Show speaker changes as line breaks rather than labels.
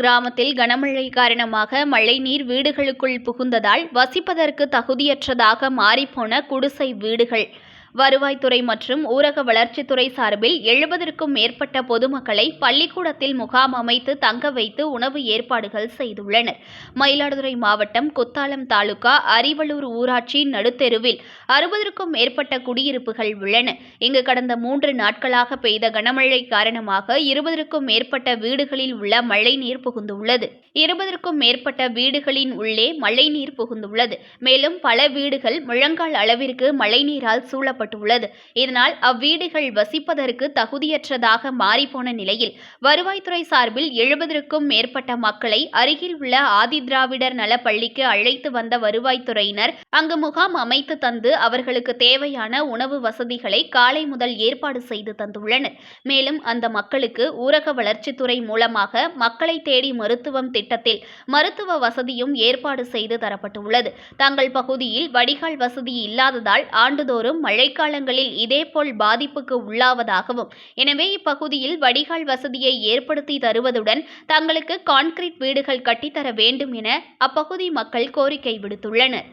கிராமத்தில் கனமழை காரணமாக மழைநீர் வீடுகளுக்குள் புகுந்ததால் வசிப்பதற்கு தகுதியற்றதாக மாறிப்போன குடிசை வீடுகள். வருவாய்த்துறை மற்றும் ஊரக வளர்ச்சித்துறை சார்பில் 70க்கும் மேற்பட்ட பொதுமக்களை பள்ளிக்கூடத்தில் முகாம் அமைத்து தங்க வைத்து உணவு ஏற்பாடுகள் செய்துள்ளனர். மயிலாடுதுறை மாவட்டம் குத்தாலம் தாலுகா அரிவலூர் ஊராட்சி நடுத்தெருவில் 60க்கும் மேற்பட்ட குடியிருப்புகள் உள்ளன. இங்கு கடந்த 3 நாட்களாக பெய்த கனமழை காரணமாக 20க்கும் மேற்பட்ட வீடுகளில் உள்ள மழைநீர் புகுந்துள்ளது. 20க்கும் மேற்பட்ட வீடுகளின் உள்ளே மழைநீர் புகுந்துள்ளது. மேலும் பல வீடுகள் முழங்கால் அளவிற்கு மழைநீரால் சூழப்பட்டுள்ளது. இதனால் அவ்வீடுகள் வசிப்பதற்கு தகுதியற்றதாக மாறிப்போன நிலையில் வருவாய்த்துறை சார்பில் 70க்கும் மேற்பட்ட மக்களை அருகில் உள்ள ஆதிதிராவிடர் நல பள்ளிக்கு அழைத்து வந்த வருவாய்த்துறையினர் அங்கு முகாம் அமைத்து தந்து அவர்களுக்கு தேவையான உணவு வசதிகளை காலை முதல் ஏற்பாடு செய்து தந்துள்ளனர். மேலும் அந்த மக்களுக்கு ஊரக வளர்ச்சித்துறை மூலமாக மக்களை தேடி மருத்துவம் திட்டத்தில் மருத்துவ வசதியும் ஏற்பாடு செய்து தரப்பட்டுள்ளது. தங்கள் பகுதியில் வடிகால் வசதி இல்லாததால் ஆண்டுதோறும் மழைக்காலங்களில் இதேபோல் பாதிப்புக்கு உள்ளாவதாகவும், எனவே இப்பகுதியில் வடிகால் வசதியை ஏற்படுத்தி தருவதுடன் தங்களுக்கு கான்கிரீட் வீடுகள் கட்டித்தர வேண்டும் என அப்பகுதி மக்கள் கோரிக்கை விடுத்துள்ளனர்.